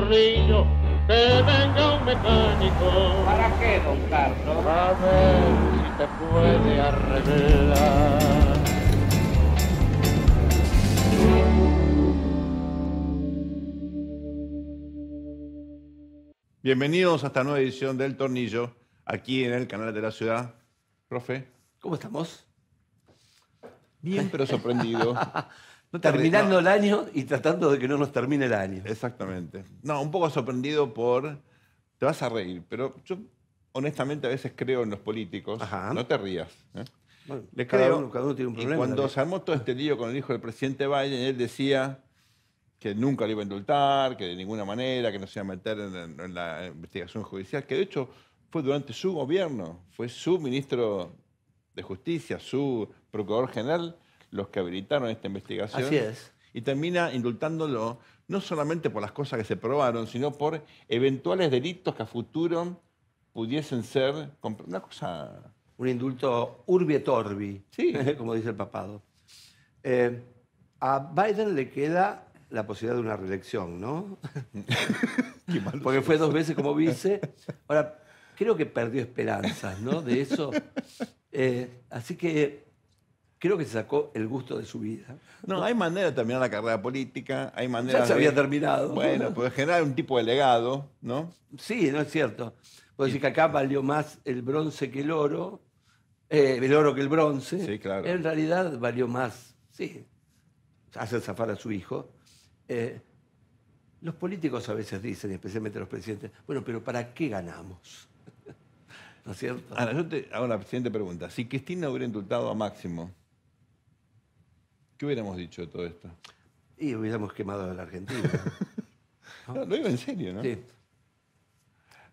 tornillo, que venga un mecánico. ¿Para qué, don Carlos? A ver si te puede arreglar. Bienvenidos a esta nueva edición del Tornillo, aquí en el canal de la ciudad. Profe. ¿Cómo estamos? Bien, pero sorprendido. Terminando el año y tratando de que no nos termine el año. Exactamente. No, un poco sorprendido por... Te vas a reír, pero yo honestamente a veces creo en los políticos. Ajá. No te rías. Bueno, Le cada creo. uno tiene un problema. Y cuando también. se armó todo este lío con el hijo del presidente Biden, él decía que nunca lo iba a indultar, que de ninguna manera, que no se iba a meter en la investigación judicial, que de hecho fue durante su gobierno, fue su ministro de Justicia, su procurador general, los que habilitaron esta investigación. Así es. Y termina indultándolo no solamente por las cosas que se probaron, sino por eventuales delitos que a futuro pudiesen ser... Una cosa... Un indulto urbi et orbi, Sí. como dice el papado. A Biden le queda la posibilidad de una reelección, ¿no? Qué malo. Porque fue 2 veces como vice. Ahora, creo que perdió esperanzas, ¿no? De eso. Así que creo que se sacó el gusto de su vida. No, hay manera de terminar la carrera política, hay maneras Ya se había terminado. Bueno, puede generar un tipo de legado, ¿no? Sí, no es cierto. Puedo decir que acá valió más el bronce que el oro que el bronce. Sí, claro. En realidad valió más, sí, hacer zafar a su hijo. Los políticos a veces dicen, especialmente los presidentes, bueno, pero ¿para qué ganamos? ¿No es cierto? Ahora, yo te hago la siguiente pregunta. Si Cristina hubiera indultado a Máximo, ¿qué hubiéramos dicho de todo esto? Y hubiéramos quemado a la Argentina. No, lo digo en serio, ¿no? Sí.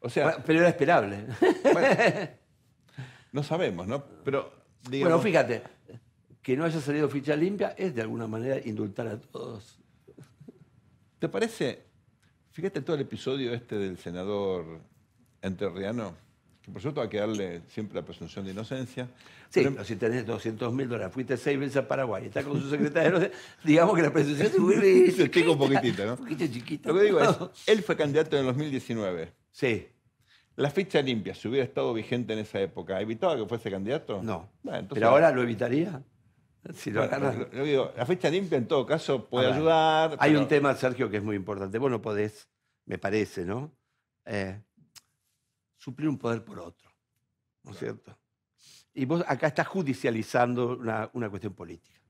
O sea, Bueno, pero era esperable. bueno, no sabemos, ¿no? Pero, digamos... Bueno, fíjate, que no haya salido ficha limpia es de alguna manera indultar a todos. ¿Te parece? Fíjate todo el episodio este del senador entrerriano, que por cierto hay que darle siempre la presunción de inocencia. Sí, pero- pero si tenés $200.000, fuiste 6 veces a Paraguay, está con su secretario, digamos que la presunción se vuelve Se explica un poquitito, ¿no? Un poquito chiquita. Lo que digo es, él fue candidato en el 2019. Sí, La ficha limpia, si hubiera estado vigente en esa época, ¿evitaba que fuese candidato? no. Bueno, entonces, Pero ahora lo evitaría. Si lo bueno, agarran. lo digo, la ficha limpia en todo caso puede A ver, ayudar. Hay pero- un tema, Sergio, que es muy importante. Vos no podés, me parece, ¿no? Suplir un poder por otro. ¿No es cierto? Y vos acá estás judicializando una cuestión política.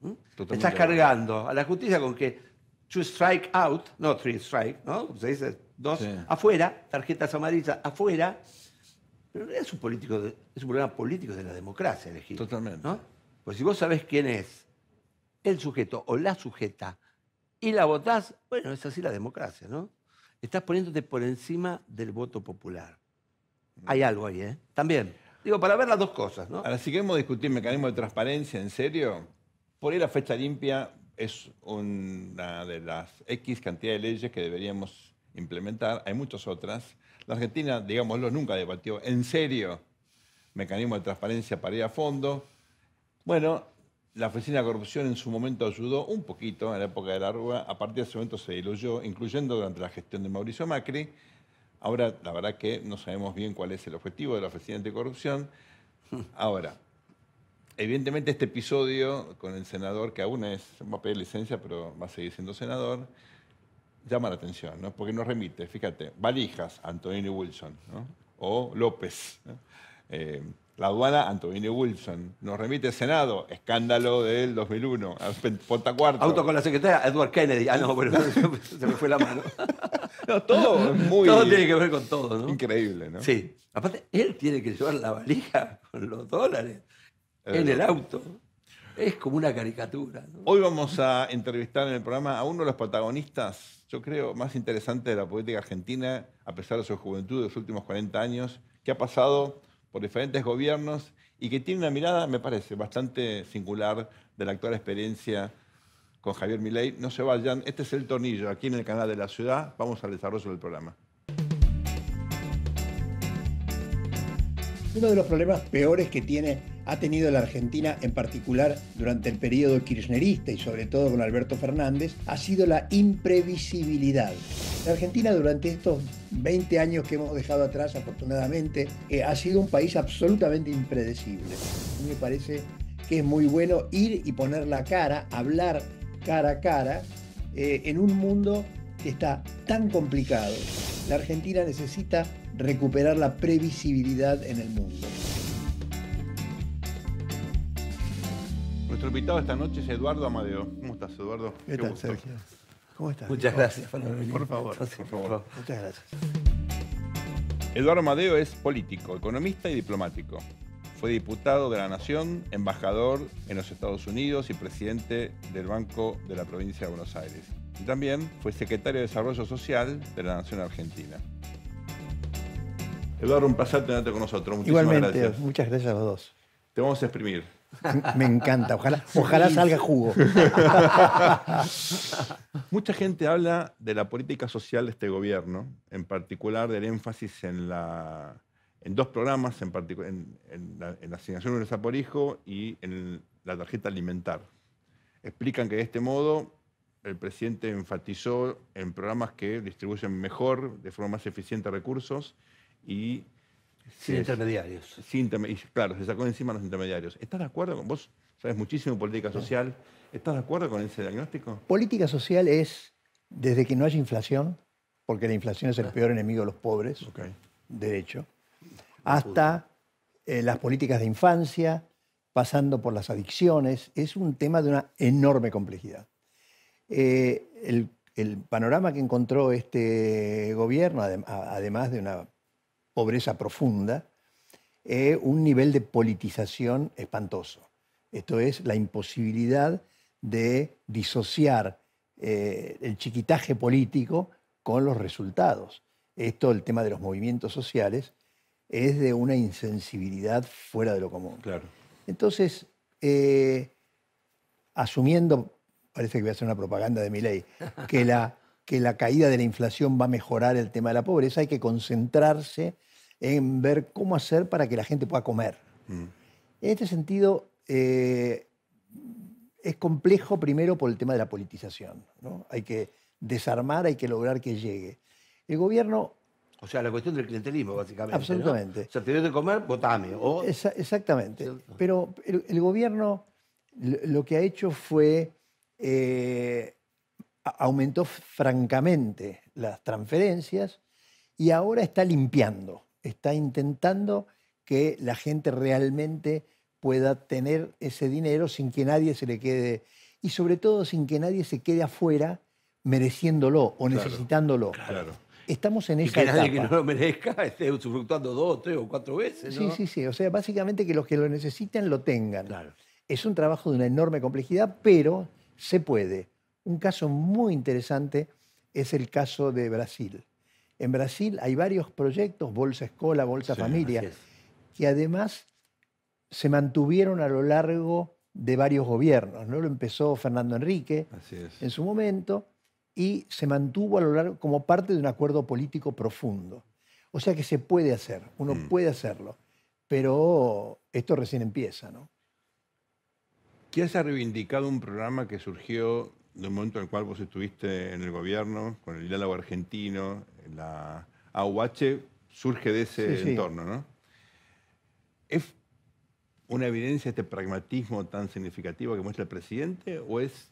¿Mm? Totalmente Estás de cargando a la justicia con que 2 strike out, no 3 strike, ¿no? Como se dice, 2 Sí. afuera, tarjetas amarillas afuera. Pero es un problema político de la democracia elegir. Totalmente. ¿No? Pues si vos sabés quién es el sujeto o la sujeta y la votás, bueno, es así la democracia, ¿no? Estás poniéndote por encima del voto popular. Hay algo ahí, ¿eh? También. Digo, para ver las dos cosas, ¿no? Ahora, si queremos discutir mecanismos de transparencia, en serio, por ahí la fecha limpia es una de las X cantidad de leyes que deberíamos implementar. Hay muchas otras. La Argentina, digámoslo, nunca debatió en serio mecanismos de transparencia para ir a fondo. Bueno, la Oficina de Corrupción en su momento ayudó un poquito en la época de la Rúa. A partir de ese momento se diluyó, incluyendo durante la gestión de Mauricio Macri. Ahora, la verdad que no sabemos bien cuál es el objetivo de la Oficina Anticorrupción. Ahora, evidentemente este episodio con el senador, que aún va a pedir licencia, pero va a seguir siendo senador, llama la atención, ¿no? Porque nos remite, fíjate, valijas, Antonio Wilson, ¿no? O López, ¿no? La aduana, Antonio Wilson. Nos remite Senado, escándalo del 2001, Pontacuarto. Auto con la secretaria, Edward Kennedy. Ah, no, bueno, se me fue la mano. No, todo es muy Todo tiene que ver con todo, ¿no? increíble, ¿no? Sí. Aparte, él tiene que llevar la valija con los dólares en el auto. Es como una caricatura, ¿no? Hoy vamos a entrevistar en el programa a uno de los protagonistas, yo creo, más interesantes de la política argentina, a pesar de su juventud de los últimos 40 años, que ha pasado por diferentes gobiernos y que tiene una mirada, me parece, bastante singular de la actual experiencia con Javier Milei. No se vayan, este es El Tornillo, aquí en el canal de la ciudad. Vamos al desarrollo del programa. Uno de los problemas peores que ha tenido la Argentina, en particular durante el periodo kirchnerista y sobre todo con Alberto Fernández, ha sido la imprevisibilidad. La Argentina durante estos 20 años que hemos dejado atrás, afortunadamente, ha sido un país absolutamente impredecible. A mí me parece que es muy bueno ir y poner la cara, hablar cara a cara, en un mundo que está tan complicado. La Argentina necesita recuperar la previsibilidad en el mundo. Nuestro invitado esta noche es Eduardo Amadeo. ¿Cómo estás, Eduardo? ¿Qué tal, gusto. Sergio? ¿Cómo estás? Muchas gracias. Por favor. Por favor. Muchas gracias. Eduardo Amadeo es político, economista y diplomático. Fue diputado de la Nación, embajador en los Estados Unidos y presidente del Banco de la Provincia de Buenos Aires. Y también fue secretario de Desarrollo Social de la Nación Argentina. Eduardo, un placer tenerte con nosotros. Muchísimas Igualmente, gracias. muchas gracias a los dos. Te vamos a exprimir. Me encanta, ojalá salga jugo. Mucha gente habla de la política social de este gobierno, en particular del énfasis en dos programas, en la asignación universal por hijo y en la tarjeta alimentar. Explican que de este modo el presidente enfatizó en programas que distribuyen mejor, de forma más eficiente, recursos y Sin intermediarios. claro, se sacó encima los intermediarios. ¿Estás de acuerdo con vos? Sabes muchísimo de política social. ¿Estás de acuerdo con ese diagnóstico? Política social es desde que no haya inflación, porque la inflación es el peor enemigo de los pobres, Okay. de hecho, hasta las políticas de infancia, pasando por las adicciones. Es un tema de una enorme complejidad. El panorama que encontró este gobierno, además de una pobreza profunda, un nivel de politización espantoso. Esto es la imposibilidad de disociar el chiquitaje político con los resultados. Esto, el tema de los movimientos sociales, es de una insensibilidad fuera de lo común. Claro. Entonces, asumiendo, parece que voy a hacer una propaganda de Milei, que la caída de la inflación va a mejorar el tema de la pobreza, hay que concentrarse en ver cómo hacer para que la gente pueda comer. En este sentido, es complejo primero por el tema de la politización, ¿no? Hay que desarmar, hay que lograr que llegue. El gobierno... O sea, la cuestión del clientelismo, básicamente. Absolutamente. ¿No? O sea, tenés de comer, votame. O... Exactamente. ¿Cierto? Pero el gobierno lo que ha hecho fue... aumentó francamente las transferencias y ahora está limpiando. Está intentando que la gente realmente pueda tener ese dinero sin que nadie se le quede, y sobre todo sin que nadie se quede afuera mereciéndolo o necesitándolo. Claro. Estamos en Y esa que nadie etapa. que no lo merezca esté usufructuando 2, 3 o 4 veces, ¿no? Sí. O sea, básicamente que los que lo necesitan lo tengan. Claro. Es un trabajo de una enorme complejidad, pero se puede. Un caso muy interesante es el caso de Brasil. En Brasil hay varios proyectos, Bolsa Escola, Bolsa Familia, Así es. que además se mantuvieron a lo largo de varios gobiernos, ¿no? Lo empezó Fernando Henrique Así es. en su momento y se mantuvo a lo largo como parte de un acuerdo político profundo. O sea que se puede hacer, uno puede hacerlo, pero esto recién empieza, ¿no? ¿Qué has reivindicado un programa que surgió de un momento en el cual vos estuviste en el gobierno, con el diálogo argentino, la AUH, surge de ese entorno, ¿no? ¿Es una evidencia este pragmatismo tan significativo que muestra el presidente o es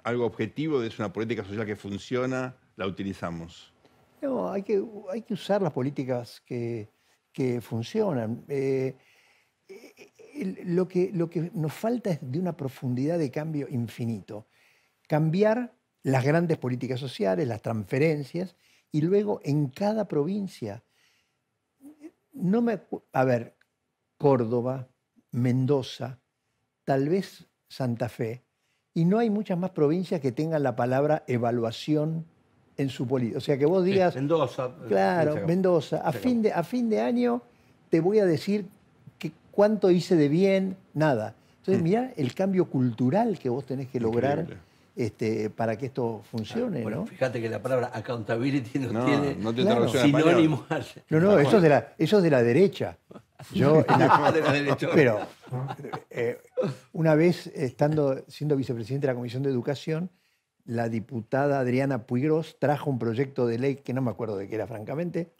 algo objetivo, es una política social que funciona, la utilizamos? No, hay que usar las políticas que funcionan. Lo que nos falta es de una profundidad de cambio infinito. Cambiar las grandes políticas sociales, las transferencias, y luego en cada provincia, a ver, Córdoba, Mendoza, tal vez Santa Fe, y no hay muchas más provincias que tengan la palabra evaluación en su política. O sea, que vos digas... Mendoza. Claro, Mendoza. A fin de año te voy a decir cuánto hice de bien, nada. Entonces, mirá el cambio cultural que vos tenés que lograr para que esto funcione, Bueno, ¿no? fíjate que la palabra accountability no No tiene claro. sinónimo. No, eso es de la derecha. Yo, De la derecha. pero una vez, siendo vicepresidente de la Comisión de Educación, la diputada Adriana Puigros trajo un proyecto de ley que no me acuerdo de qué era, francamente.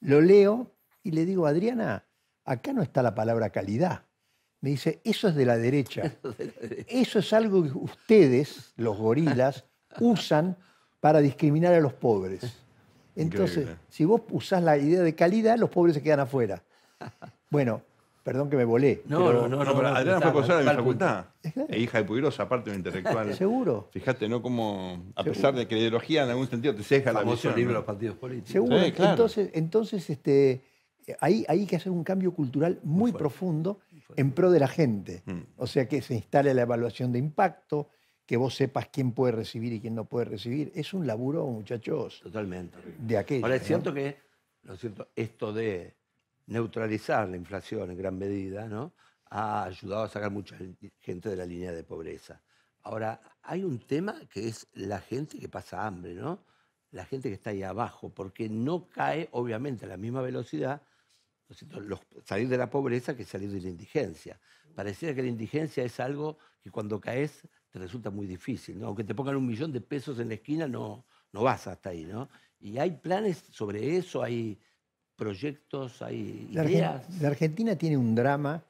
Lo leo y le digo, Adriana, acá no está la palabra calidad. Me dice, eso es de la derecha. Eso es algo que ustedes, los gorilas, usan para discriminar a los pobres. Entonces, Increíble. si vos usás la idea de calidad, los pobres se quedan afuera. Bueno, perdón que me volé. No, pero No, pero Adriana fue profesora de mi facultad. Claro. E hija de Puigros, aparte de un intelectual. Seguro. Fíjate, ¿no? Como, a pesar de que la ideología en algún sentido te sesga la Famoso visión. libro de ¿no? los partidos políticos. Seguro. Sí, claro. Entonces ahí hay que hacer un cambio cultural muy profundo en pro de la gente. O sea, que se instale la evaluación de impacto, que vos sepas quién puede recibir y quién no puede recibir. Es un laburo, muchachos, Totalmente. de aquello. Ahora, es ¿no? cierto que, ¿no es cierto?, esto de neutralizar la inflación en gran medida, ¿no?, ha ayudado a sacar mucha gente de la línea de pobreza. Ahora, hay un tema que es la gente que pasa hambre, ¿no? La gente que está ahí abajo, porque no cae, obviamente, a la misma velocidad, ¿no es cierto?, salir de la pobreza que salir de la indigencia. Pareciera que la indigencia es algo que cuando caes te resulta muy difícil, ¿no? Aunque te pongan 1 millón de pesos en la esquina, no vas hasta ahí, ¿no? Y hay planes sobre eso, hay proyectos, hay ideas. La Argentina tiene un drama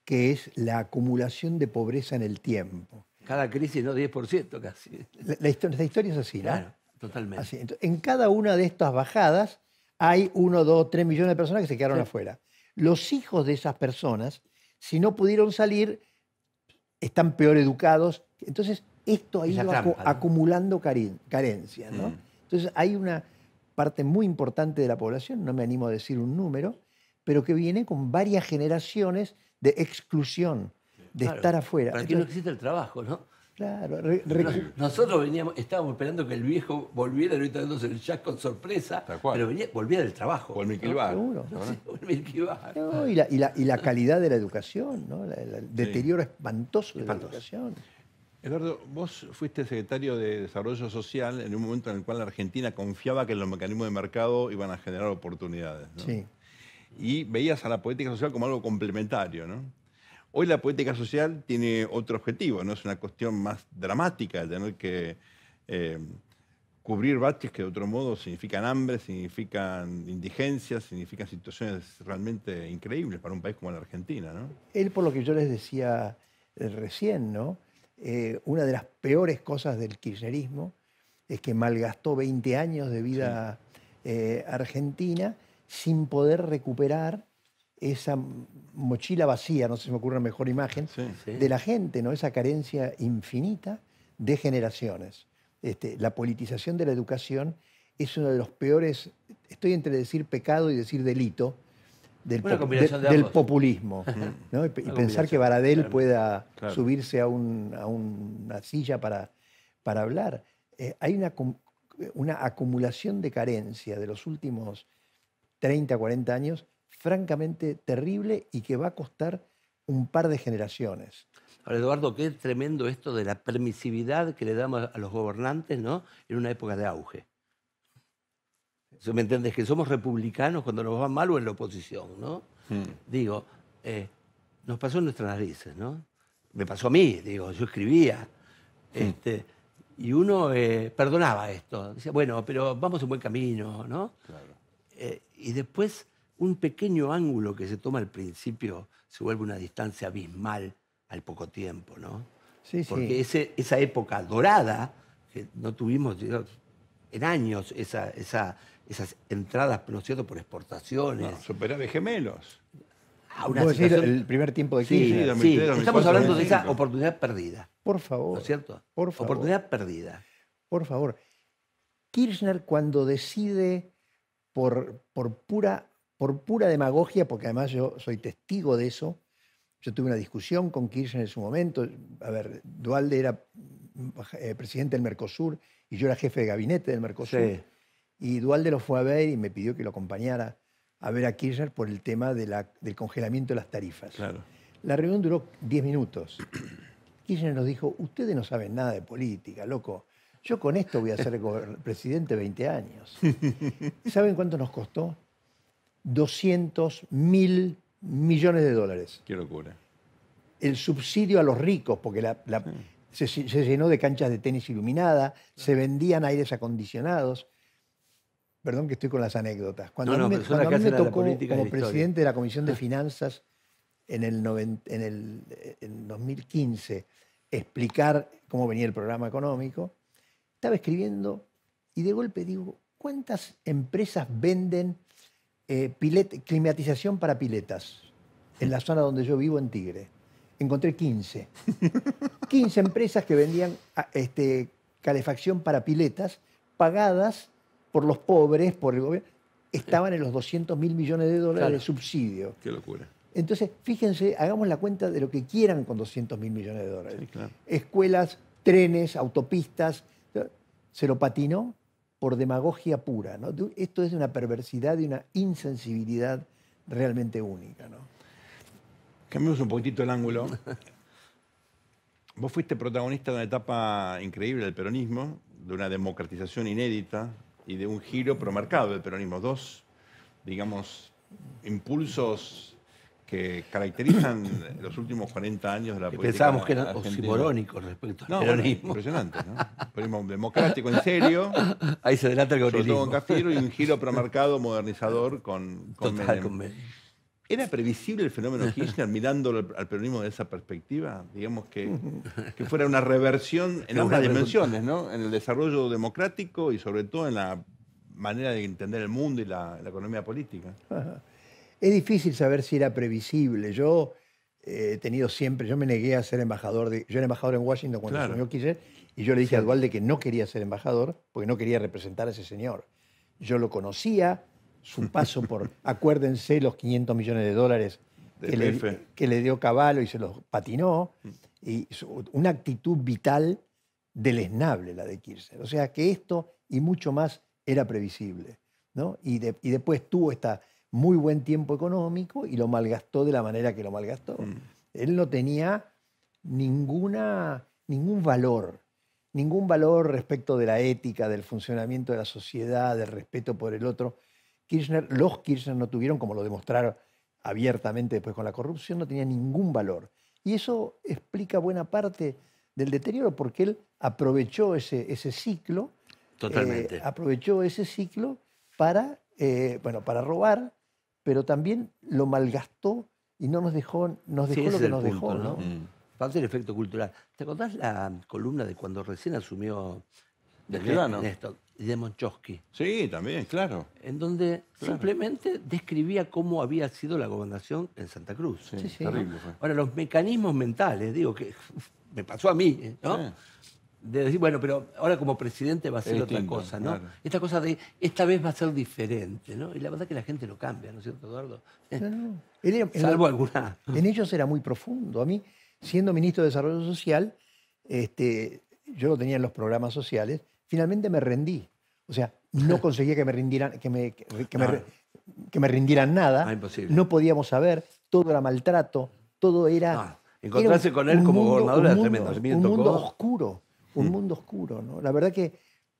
que es la acumulación de pobreza en el tiempo. Cada crisis, ¿no? 10% casi. La historia es así, ¿no? Claro, totalmente. Así. Entonces, en cada una de estas bajadas hay 1, 2, 3 millones de personas que se quedaron afuera. Los hijos de esas personas, si no pudieron salir, están peor educados. Entonces, esto ha Esa ido trampa, ¿no? acumulando carencias, ¿no? Entonces, hay una parte muy importante de la población, no me animo a decir un número, pero que viene con varias generaciones de exclusión, de Claro, estar afuera. Para que no Entonces, existe el trabajo, ¿no? claro, Nosotros estábamos esperando que el viejo volviera, ahorita dándose el jack con sorpresa, Tal cual. pero volvía del trabajo. O el Milquilbar. seguro. ¿no? Sí, o el Milquilbar. No, y la calidad de la educación, ¿no? El deterioro espantoso de la Espantoso. educación. Eduardo, vos fuiste secretario de Desarrollo Social en un momento en el cual la Argentina confiaba que los mecanismos de mercado iban a generar oportunidades, ¿no? Sí. Y veías a la política social como algo complementario, ¿no? Hoy la política social tiene otro objetivo, ¿no? Es una cuestión más dramática, de tener que cubrir baches que de otro modo significan hambre, significan indigencias, significan situaciones realmente increíbles para un país como la Argentina, ¿no? Él, por lo que yo les decía recién, ¿no? Una de las peores cosas del kirchnerismo es que malgastó 20 años de vida argentina sin poder recuperar esa mochila vacía, no se me ocurre una mejor imagen, Sí. de la gente, ¿no? Esa carencia infinita de generaciones. La politización de la educación es uno de los peores, estoy entre decir pecado y decir delito, Una combinación de del ambos. populismo. ¿no? Y pensar combinación, que Baradel claro. pueda Claro. subirse a una silla para hablar. Hay una acumulación de carencia de los últimos 30, 40 años francamente terrible y que va a costar un par de generaciones. Ahora, Eduardo, qué tremendo esto de la permisividad que le damos a los gobernantes, ¿no?, en una época de auge. ¿Me entiendes? Que somos republicanos cuando nos va mal o en la oposición, ¿no? Digo, nos pasó en nuestras narices, ¿no? Me pasó a mí, digo, yo escribía. Y uno perdonaba esto. Decía, bueno, pero vamos en buen camino, ¿no? Claro. Y después, un pequeño ángulo que se toma al principio se vuelve una distancia abismal al poco tiempo, ¿no? Sí, Porque sí. esa época dorada, que no tuvimos digamos, en años esas entradas, ¿no es cierto?, por exportaciones. No, superávit gemelos. a una ¿Puedo decir situación- el primer tiempo de Sí, Kirchner? 2003, sí, 2004, estamos hablando de esa 2005. oportunidad perdida, Por favor. ¿no es cierto? Por favor. Oportunidad perdida. Por favor. Kirchner, cuando decide por pura demagogia, porque además yo soy testigo de eso, yo tuve una discusión con Kirchner en su momento. A ver, Duhalde era presidente del Mercosur y yo era jefe de gabinete del Mercosur. Sí. Y Duhalde lo fue a ver y me pidió que lo acompañara a ver a Kirchner por el tema del congelamiento de las tarifas. Claro. La reunión duró 10 minutos. Kirchner nos dijo, ustedes no saben nada de política, loco. Yo con esto voy a ser presidente 20 años. ¿Saben cuánto nos costó? 200.000 millones de dólares. Qué locura. El subsidio a los ricos, porque se llenó de canchas de tenis iluminadas, se vendían aires acondicionados. Perdón que estoy con las anécdotas. Cuando No, a mí pero son las cuando que a mí me hacen a la tocó política y como la historia. presidente de la Comisión de Finanzas en 2015 explicar cómo venía el programa económico, estaba escribiendo y de golpe digo, ¿cuántas empresas venden climatización para piletas en la zona donde yo vivo, en Tigre? Encontré 15. 15 empresas que vendían calefacción para piletas pagadas por los pobres, por el gobierno. Estaban en los 200.000 millones de dólares Claro. de subsidio. Qué locura. Entonces, fíjense, hagamos la cuenta de lo que quieran con 200.000 millones de dólares. Sí, claro. Escuelas, trenes, autopistas. Se lo patinó por demagogia pura, ¿no? Esto es de una perversidad y una insensibilidad realmente única, ¿no? Cambiamos un poquitito el ángulo. Vos fuiste protagonista de una etapa increíble del peronismo, de una democratización inédita y de un giro promarcado del peronismo. Dos, digamos, impulsos que caracterizan los últimos 40 años de la Que política pensábamos que eran argentina. oximorónicos respecto al No, bueno, peronismo. impresionante, ¿no? Peronismo democrático en serio, Ahí se delata el sobre todo gorilismo. con Cafiero, y un giro promarcado, modernizador con Total, Menem. con Menem. ¿Era previsible el fenómeno Kirchner mirando al peronismo de esa perspectiva? Digamos que fuera una reversión en Una ambas pregunta. dimensiones, ¿no? En el desarrollo democrático y sobre todo en la manera de entender el mundo y la economía política. Es difícil saber si era previsible. Yo he tenido siempre, yo me negué a ser embajador, yo era embajador en Washington cuando Claro. asumió Kirchner, y yo le dije a Dualde que no quería ser embajador porque no quería representar a ese señor. Yo lo conocía, su paso por, acuérdense los 500 millones de dólares De que le dio Cavallo y se los patinó, y una actitud vital deleznable la de Kirchner. O sea que esto y mucho más era previsible, ¿no? Y después tuvo esta muy buen tiempo económico y lo malgastó de la manera que lo malgastó. Él no tenía ningún valor respecto de la ética, del funcionamiento de la sociedad, del respeto por el otro. Los Kirchner no tuvieron, como lo demostraron abiertamente después con la corrupción, no tenía ningún valor. Y eso explica buena parte del deterioro, porque él aprovechó ese ciclo. Totalmente. Aprovechó ese ciclo para robar, pero también lo malgastó y no nos dejó Sí, lo ese que es el nos punto, dejó, ¿no? ¿no? Falta el efecto cultural. ¿Te acordás la columna de cuando recién asumió De Escribano. Néstor y de Monchosky? Sí, también, claro. En donde Claro. simplemente describía cómo había sido la gobernación en Santa Cruz. Sí, sí. terrible fue. Ahora, los mecanismos mentales, digo, que me pasó a mí, ¿no? Sí. De decir, bueno, pero ahora como presidente va a ser Es otra distinto, cosa, ¿no? claro. Esta cosa de, esta vez va a ser diferente, ¿no? Y la verdad que la gente lo cambia, ¿no es cierto, Eduardo? No. Él era- Salvo alguna. En ellos era muy profundo. A mí, siendo ministro de Desarrollo Social, yo lo tenía en los programas sociales, finalmente me rendí. O sea, no conseguía que me rindieran, que me rindieran nada. Ah, imposible. No podíamos saber, todo era maltrato, todo era... Ah, encontrarse era con él como gobernador era tremendo. A mí me Un mundo tocó. oscuro, un mundo oscuro, ¿no? La verdad que,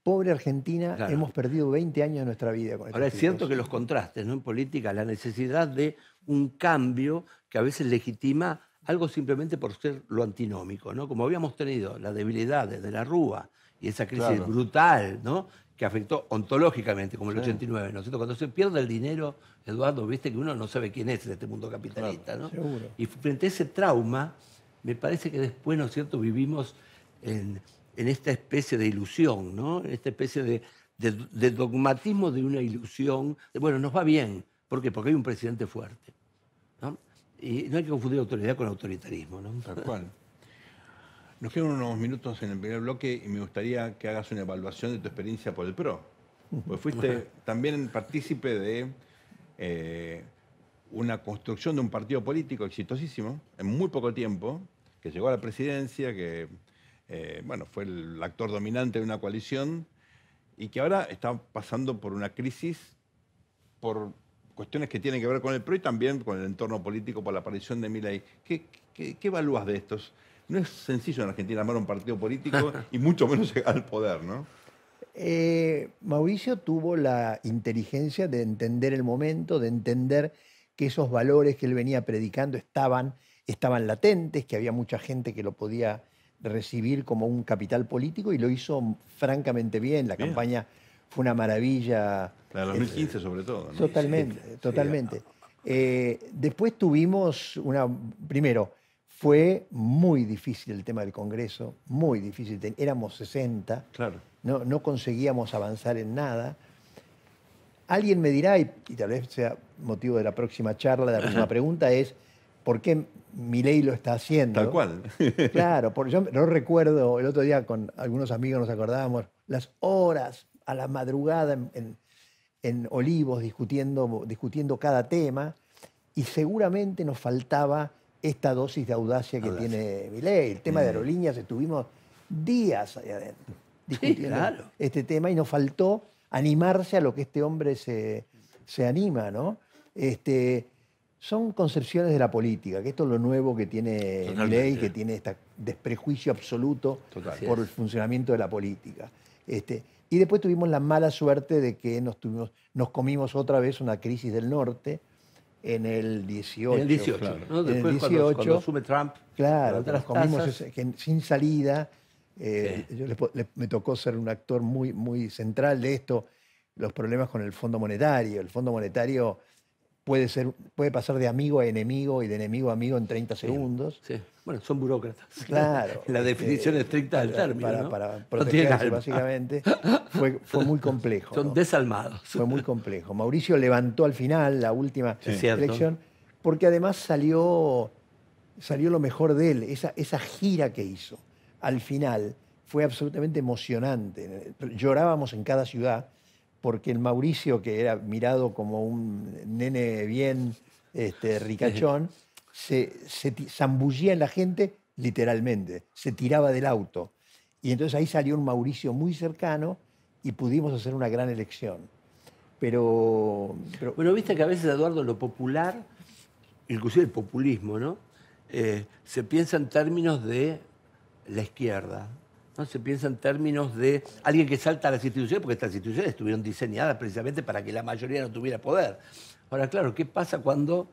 pobre Argentina, Claro. hemos perdido 20 años de nuestra vida con Ahora es estos cierto tipos. que los contrastes, ¿no? En política, la necesidad de un cambio que a veces legitima algo simplemente por ser lo antinómico, ¿no? Como habíamos tenido la debilidad de la Rúa y esa crisis Claro. brutal, ¿no? Que afectó ontológicamente, como el 89, ¿no es cierto? Cuando se pierde el dinero, Eduardo, viste que uno no sabe quién es en este mundo capitalista, ¿no? seguro. Y frente a ese trauma, me parece que después, ¿no es cierto?, vivimos en esta especie de ilusión, ¿no? En esta especie de dogmatismo de una ilusión. Bueno, nos va bien. ¿Por qué? Porque hay un presidente fuerte, ¿no? Y no hay que confundir autoridad con autoritarismo, ¿no? Tal cual. Nos quedan unos minutos en el primer bloque y me gustaría que hagas una evaluación de tu experiencia por el PRO. Pues fuiste también partícipe de una construcción de un partido político exitosísimo en muy poco tiempo, que llegó a la presidencia, que fue el actor dominante de una coalición y que ahora está pasando por una crisis por cuestiones que tienen que ver con el PRO y también con el entorno político por la aparición de Milei. ¿Qué evalúas de estos? No es sencillo en Argentina armar un partido político y mucho menos llegar al poder, ¿no? Mauricio tuvo la inteligencia de entender el momento, de entender que esos valores que él venía predicando estaban latentes, que había mucha gente que lo podía recibir como un capital político y lo hizo francamente bien. La Bien. campaña fue una maravilla. La de 2015 sobre todo, ¿no? Totalmente, Sí, totalmente. Después tuvimos primero, fue muy difícil el tema del Congreso, muy difícil. Éramos 60, Claro. no conseguíamos avanzar en nada. Alguien me dirá, y tal vez sea motivo de la próxima charla, de la próxima pregunta, es ¿por qué Milei lo está haciendo? Tal cual. Claro, porque yo no recuerdo, el otro día con algunos amigos nos acordábamos, las horas a la madrugada en Olivos discutiendo cada tema, y seguramente nos faltaba esta dosis de audacia que tiene Milei. El tema de aerolíneas, estuvimos días ahí adentro discutiendo claro. este tema y nos faltó animarse a lo que este hombre se anima, ¿no? Son concepciones de la política, que esto es lo nuevo que tiene Totalmente. Milei, que tiene este desprejuicio absoluto Total. por el funcionamiento de la política. Y después tuvimos la mala suerte de que nos comimos otra vez una crisis del norte en el 18. En el 18, claro. ¿no? En el Después 18, cuando asume Trump. Claro, levanta nos las comimos tasas. sin salida. Sí. Me tocó ser un actor muy, muy central de esto, los problemas con el Fondo Monetario. El Fondo Monetario puede pasar de amigo a enemigo y de enemigo a amigo en 30 segundos. Sí. Bueno, son burócratas. Claro. En la definición estricta del término. ¿no? Para No tienen protegerse, alma. básicamente. Fue muy complejo. Son ¿no? desalmados. Fue muy complejo. Mauricio levantó al final la última Sí. Cierto. elección, porque además salió lo mejor de él. Esa gira que hizo al final fue absolutamente emocionante. Llorábamos en cada ciudad, porque el Mauricio, que era mirado como un nene bien ricachón, se zambullía en la gente literalmente, se tiraba del auto. Y entonces ahí salió un Mauricio muy cercano y pudimos hacer una gran elección. Pero Bueno, viste que a veces, Eduardo, lo popular, inclusive el populismo, ¿no? Se piensa en términos de la izquierda, ¿no? Se piensa en términos de alguien que salta a las instituciones, porque estas instituciones estuvieron diseñadas precisamente para que la mayoría no tuviera poder. Ahora, claro, ¿qué pasa cuando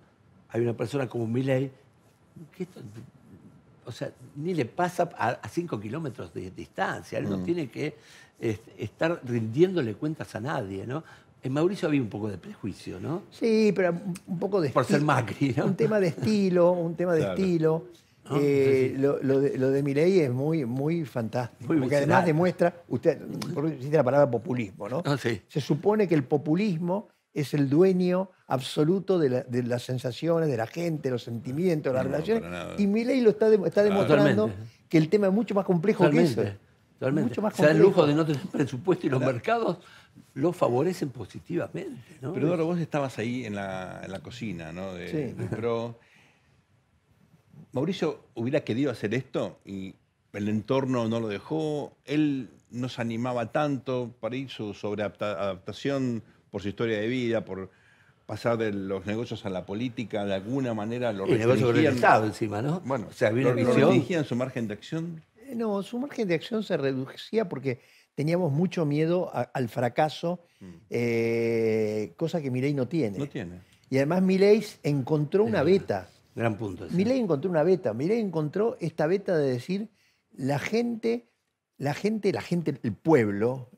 hay una persona como Milei que esto, o sea, ni le pasa a 5 kilómetros de distancia? Él no tiene que estar rindiéndole cuentas a nadie, ¿no? En Mauricio había un poco de prejuicio, ¿no? sí, pero un poco de Por ser estilo. Macri, ¿no? Un tema de estilo, Claro. ¿No? Lo de Milei es muy, muy fantástico. Muy porque además visceral. demuestra, usted existe la palabra populismo, ¿no? Ah, sí. Se supone que el populismo es el dueño absoluto de las sensaciones, de la gente, los sentimientos, las No, relaciones. para nada. Y Milei lo está demostrando Totalmente. que el tema es mucho más complejo que eso. Totalmente. Mucho más Se da el lujo complejo. de no tener presupuesto y los mercados lo favorecen positivamente, ¿no? Pero Eduardo, vos estabas ahí en la cocina, ¿no? Sí. De Pro. Mauricio hubiera querido hacer esto y el entorno no lo dejó. Él no se animaba tanto para ir su sobreadaptación por su historia de vida, por pasar de los negocios a la política, de alguna manera lo Y el negocio con el restringían. Estado encima, ¿no? Bueno, o sea, había una lo visión. restringían su margen de acción. No, su margen de acción se reducía porque teníamos mucho miedo al fracaso, cosa que Milei no tiene. No tiene. Y además Milei encontró una beta. Gran punto. ese. Milei encontró una beta. Milei encontró esta beta de decir la gente, el pueblo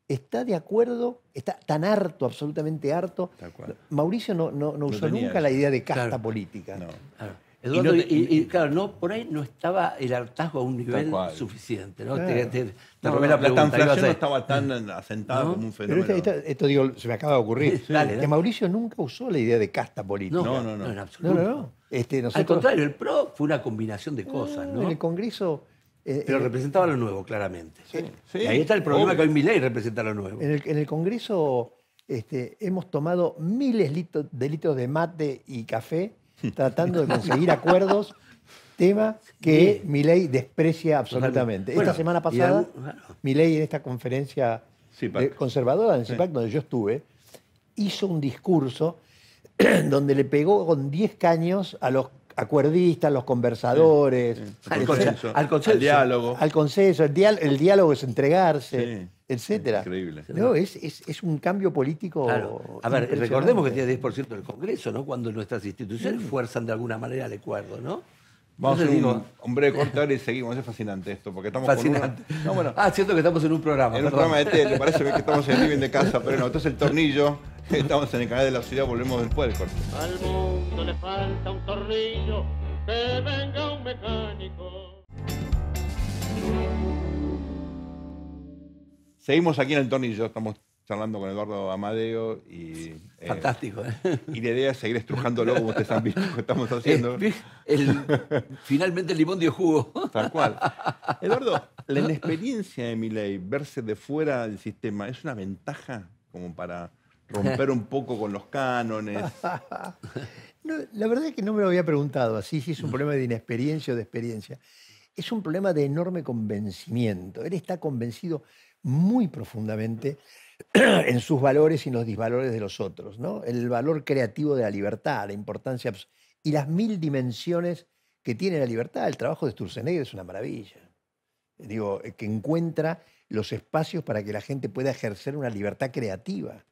está de acuerdo, está tan harto, absolutamente harto. Tal cual. Mauricio no usó tenía nunca eso. la idea de casta Claro. política. No. Claro. Eduardo, Y no te- y claro, no, por ahí no estaba el hartazgo a un nivel cual. suficiente, ¿no? Claro. Te No, robé la la pregunta. inflación ibas a- no estaba tan asentada ¿No? como un Pero fenómeno. esto digo, se me acaba de ocurrir. Dale, que dale. Mauricio nunca usó la idea de casta política. No, No, no. en No, absoluto. no. Al Nosotros, contrario, el PRO fue una combinación de cosas, en ¿no? el Congreso, Pero representaba lo nuevo, claramente. Sí, Y ahí está el problema obvio. que hoy Milei representa lo nuevo. en el Congreso hemos tomado miles de litros de mate y café tratando de conseguir acuerdos, tema que Milei desprecia absolutamente. Bueno, Esta semana y pasada, claro. Milei en esta conferencia CIPAC. conservadora, en CIPAC, donde yo estuve, hizo un discurso donde le pegó con 10 caños a los acuerdistas, los conversadores, Al consenso, al consenso. al diálogo. al consenso. El diálogo es entregarse, Sí. etcétera. Increíble. No, es un cambio político. Claro. A ver, impresionante. recordemos que tiene 10% del Congreso, ¿no? Cuando nuestras instituciones fuerzan de alguna manera el acuerdo, ¿no? Vamos a Entonces hacer digo, un breve corte ahora y seguimos. Es fascinante esto, porque estamos fascinante. con no, bueno, Siento que estamos en un programa. en un perdón. programa de tele, parece que estamos en el living de casa, pero no, entonces el tornillo, estamos en el canal de la ciudad, volvemos después del corte. Al mundo le falta un tornillo, que venga un mecánico. Seguimos aquí en el tornillo, estamos charlando con Eduardo Amadeo y... Fantástico. Y la idea es seguir estrujándolo como ustedes han visto que estamos haciendo. Finalmente el limón dio jugo. Tal cual. Eduardo, la inexperiencia de Milei, verse de fuera del sistema, ¿es una ventaja como para romper un poco con los cánones? No, la verdad es que no me lo había preguntado así, si es un problema de inexperiencia o de experiencia. Es un problema de enorme convencimiento. Él está convencido muy profundamente en sus valores y en los disvalores de los otros, ¿no? El valor creativo de la libertad, la importancia y las 1000 dimensiones que tiene la libertad. El trabajo de Sturzenegger es una maravilla. Digo, que encuentra los espacios para que la gente pueda ejercer una libertad creativa,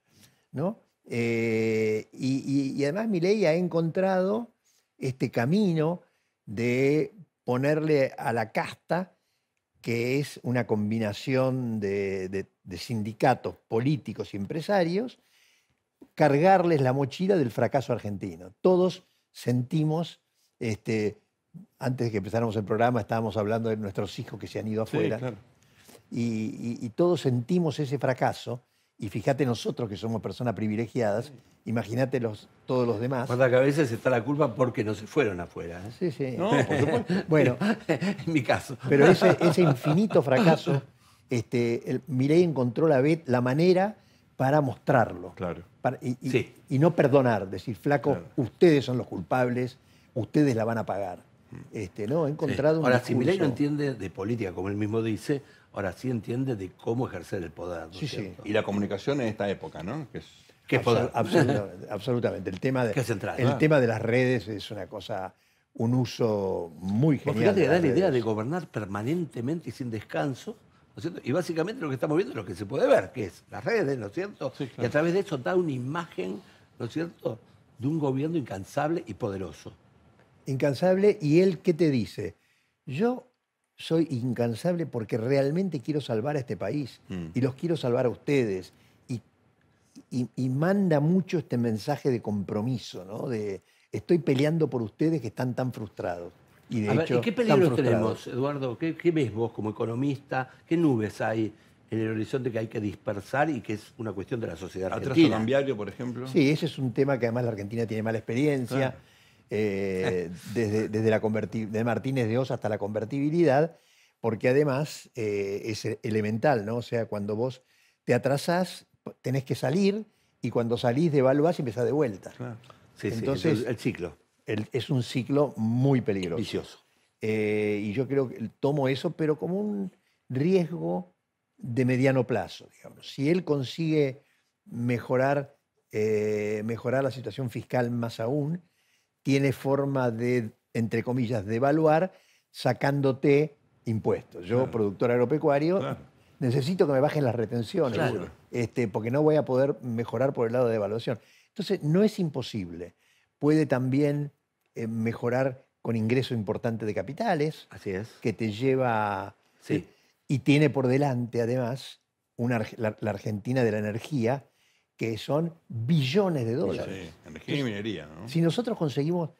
¿no? Y además Milei ha encontrado este camino de ponerle a la casta, que es una combinación de sindicatos políticos y empresarios, cargarles la mochila del fracaso argentino. Todos sentimos, antes de que empezáramos el programa, estábamos hablando de nuestros hijos que se han ido afuera, Sí, claro. y todos sentimos ese fracaso. Y fíjate nosotros que somos personas privilegiadas, imagínate todos los demás. Cuando a veces está la culpa porque no se fueron afuera. ¿eh? Sí, sí. No, por supuesto. Bueno, En mi caso. pero ese infinito fracaso, Milei encontró la manera para mostrarlo. Claro. Sí. Y no perdonar, decir, flaco, Claro. ustedes son los culpables, ustedes la van a pagar. ¿No? He encontrado un Ahora, si Milei no discurso- entiende de política, como él mismo dice, ahora sí entiende de cómo ejercer el poder. ¿no Sí, es sí. cierto? Y la comunicación en esta época, ¿no? Que es, ¿Qué poder? Absolutamente, absolutamente. El tema Que es central. el Claro. tema de las redes es una cosa, un uso muy Vos genial. fíjate que de da las la idea de redes. gobernar permanentemente y sin descanso, ¿no es cierto? Y básicamente lo que estamos viendo es lo que se puede ver, que es las redes, ¿no es cierto? Sí, claro. Y a través de eso da una imagen, ¿no es cierto?, de un gobierno incansable y poderoso. Incansable, y él, ¿qué te dice? Yo soy incansable porque realmente quiero salvar a este país y los quiero salvar a ustedes. Y manda mucho este mensaje de compromiso, ¿no? De estoy peleando por ustedes que están tan frustrados. Y de A ver, hecho, ¿y qué están peligros frustrados. tenemos, Eduardo? ¿Qué ves vos como economista? ¿Qué nubes hay en el horizonte que hay que dispersar y que es una cuestión de la sociedad atraso argentina? cambiario, por ejemplo. Sí, ese es un tema que además la Argentina tiene mala experiencia. Claro. Desde de Martínez de Oz hasta la convertibilidad, porque además es elemental, ¿no? O sea, cuando vos te atrasás, tenés que salir, y cuando salís devaluás y empezás de vuelta. Claro. Sí, sí, Entonces, el ciclo Es un ciclo muy peligroso. vicioso. Y yo creo que tomo eso, pero como un riesgo de mediano plazo, digamos. Si él consigue mejorar la situación fiscal más aún, tiene forma de, entre comillas, devaluar sacándote impuestos. Yo, Claro. productor agropecuario, Claro. necesito que me bajen las retenciones, Claro. porque no voy a poder mejorar por el lado de devaluación. Entonces, no es imposible. Puede también mejorar con ingreso importante de capitales, Así es. que te lleva... Sí. Y tiene por delante, además, la Argentina de la energía, que son billones de dólares. Sí, energía y minería, ¿no? Si nosotros conseguimos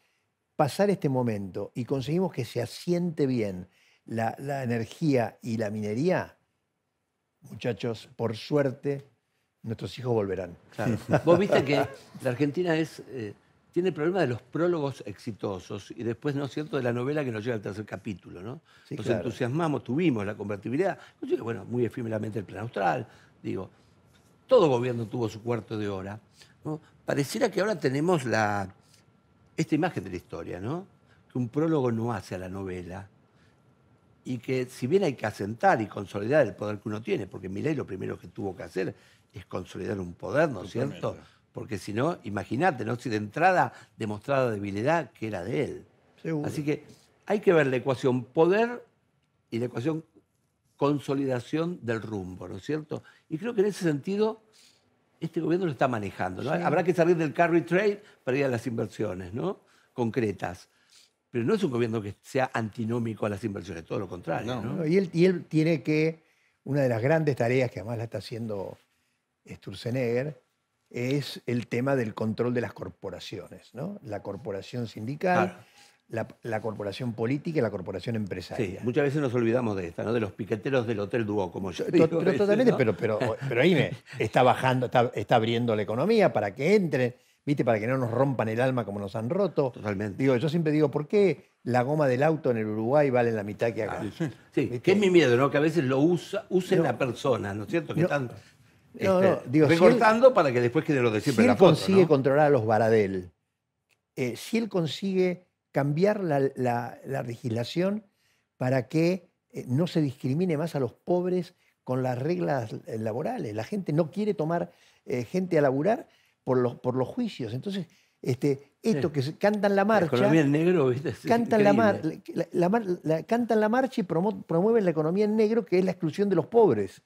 pasar este momento y conseguimos que se asiente bien la energía y la minería, muchachos, por suerte, nuestros hijos volverán. Claro. Vos viste que la Argentina tiene el problema de los prólogos exitosos y después, ¿no es cierto?, de la novela que nos llega al tercer capítulo, ¿no? Sí, Nos claro. entusiasmamos, tuvimos la convertibilidad, inclusive, bueno, muy efímeramente el Plan Austral, digo, todo gobierno tuvo su cuarto de hora, ¿no? Pareciera que ahora tenemos esta imagen de la historia, ¿no? Que un prólogo no hace a la novela y que si bien hay que asentar y consolidar el poder que uno tiene, porque Milei lo primero que tuvo que hacer es consolidar un poder, ¿no es cierto? Totalmente. Porque si no, imagínate, ¿no? Si de entrada demostraba debilidad que era de él. Seguro. Así que hay que ver la ecuación poder y la ecuación consolidación del rumbo, ¿no es cierto? Y creo que en ese sentido este gobierno lo está manejando, ¿no? Sí. Habrá que salir del carry trade para ir a las inversiones, ¿no? Concretas. pero no es un gobierno que sea antinómico a las inversiones, todo lo contrario. No. ¿no? Y él tiene que, una de las grandes tareas que además la está haciendo Sturzenegger, es el tema del control de las corporaciones, ¿no? La corporación sindical, la corporación política y la corporación Sí, empresaria. muchas veces nos olvidamos de esta, ¿no? De los piqueteros del Hotel Duo, como yo digo. Pero a veces, totalmente, ¿no? pero ahí está bajando, está abriendo la economía para que entren, ¿viste? Para que no nos rompan el alma como nos han roto. Totalmente. Digo, yo siempre digo, ¿por qué la goma del auto en el Uruguay vale la mitad que acá? Sí, ¿Viste? que es mi miedo, ¿no? Que a veces lo usen No. la persona, ¿no es cierto? Que No. están Digo, si recortando para que después quede lo de Si siempre en él la foto, consigue ¿no? controlar a los Baradel, si él consigue cambiar la legislación para que no se discrimine más a los pobres con las reglas laborales. La gente no quiere tomar gente a laburar por los juicios. Entonces, esto que cantan la La marcha, economía en negro, ¿viste? Es cantan increíble. cantan la marcha y promueven la economía en negro, que es la exclusión de los pobres.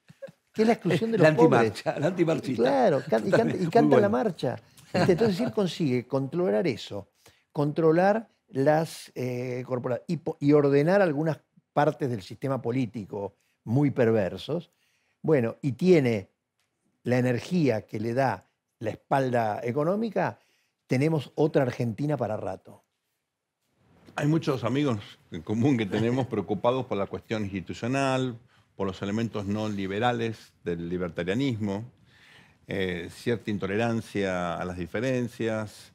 Que es la exclusión de los La pobres. antimarcha, la antimarchita. Claro, Totalmente, y muy canta la bueno. marcha. ¿Viste? Entonces, si él consigue controlar eso, controlar las corporaciones y ordenar algunas partes del sistema político muy perversos, bueno, y tiene la energía que le da la espalda económica, tenemos otra Argentina para rato. Hay muchos amigos en común que tenemos preocupados por la cuestión institucional, por los elementos no liberales del libertarianismo, cierta intolerancia a las diferencias,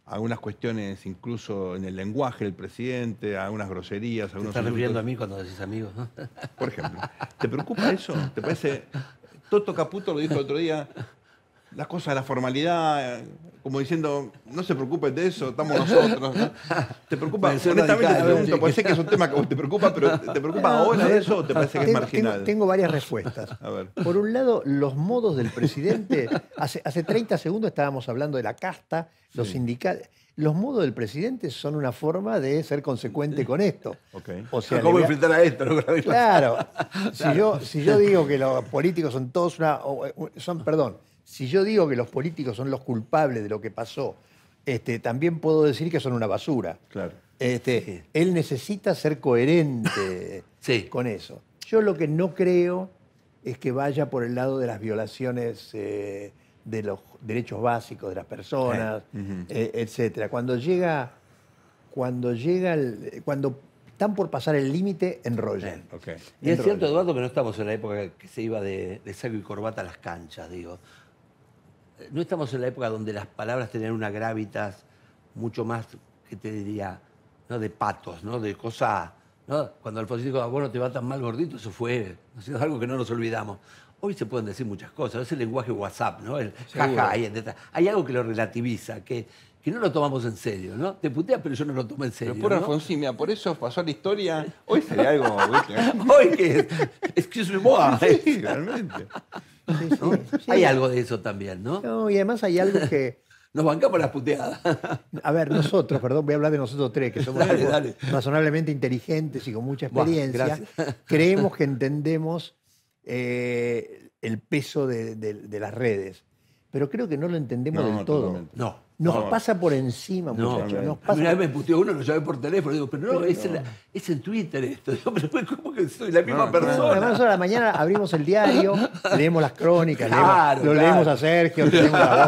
algunas cuestiones incluso en el lenguaje del presidente, algunas groserías, ¿Te algunos estás refiriendo a insultos. mí cuando decís amigos, no? Por ejemplo, ¿te preocupa eso? ¿Te parece? Toto Caputo lo dijo el otro día, las cosas de la formalidad, como diciendo, no se preocupen de eso, estamos nosotros. ¿No? ¿Te preocupa? Puede ser Honestamente radical, te pregunto, sí. puede ser que es un tema que a vos te preocupa, pero ¿te preocupa ahora eso o te parece que es marginal? Tengo varias respuestas. A ver. Por un lado, los modos del presidente. Hace 30 segundos estábamos hablando de la casta, los sindicales. Los modos del presidente son una forma de ser consecuente con esto. Ok. O sea, ¿Cómo le voy a- enfrentar a esto? ¿No? Claro. Si yo digo que los políticos son todos perdón, si yo digo que los políticos son los culpables de lo que pasó, también puedo decir que son una basura. Claro. Él necesita ser coherente Sí. con eso. Yo lo que no creo es que vaya por el lado de las violaciones de los derechos básicos de las personas, etcétera. Cuando están por pasar el límite, enrollan. Ok. Y es Enrollo. cierto, Eduardo, que no estamos en la época que se iba de saco y corbata a las canchas, digo. No estamos en la época donde las palabras tenían una gravitas mucho más, que te diría, ¿no? De patos, ¿no? De cosa, ¿no? Cuando Alfonsín dijo, vos no te va tan mal gordito, eso fue, ¿no? Es algo que no nos olvidamos. Hoy se pueden decir muchas cosas, es el lenguaje WhatsApp, ¿no? El jaja, ahí detrás. Hay algo que lo relativiza, que no lo tomamos en serio, ¿no? Te puteas, pero yo no lo tomo en serio. Pero por ¿no? Alfonsín, mira, por eso pasó a la historia. Hoy sería algo, ¿viste? Hoy que excuse me moi. Sí, realmente. Sí, sí, sí. Hay algo de eso también, ¿no? No, y además hay algo que, Nos bancamos las puteadas. a ver, nosotros, perdón, voy a hablar de nosotros tres, que somos Dale, dale. razonablemente inteligentes y con mucha Buah, experiencia, gracias. creemos que entendemos el peso de las redes. Pero creo que no lo entendemos No, del todo. totalmente. No. Nos No. pasa por encima, No, muchachos. Nos a mí pasa una vez me puteó uno, lo llamé por teléfono, digo, pero no, es en Twitter esto. Digo, pero ¿cómo que soy la misma No, persona? Además, nosotros a la mañana abrimos el diario, leemos las crónicas, Claro, lo claro. leemos a Sergio, leemos a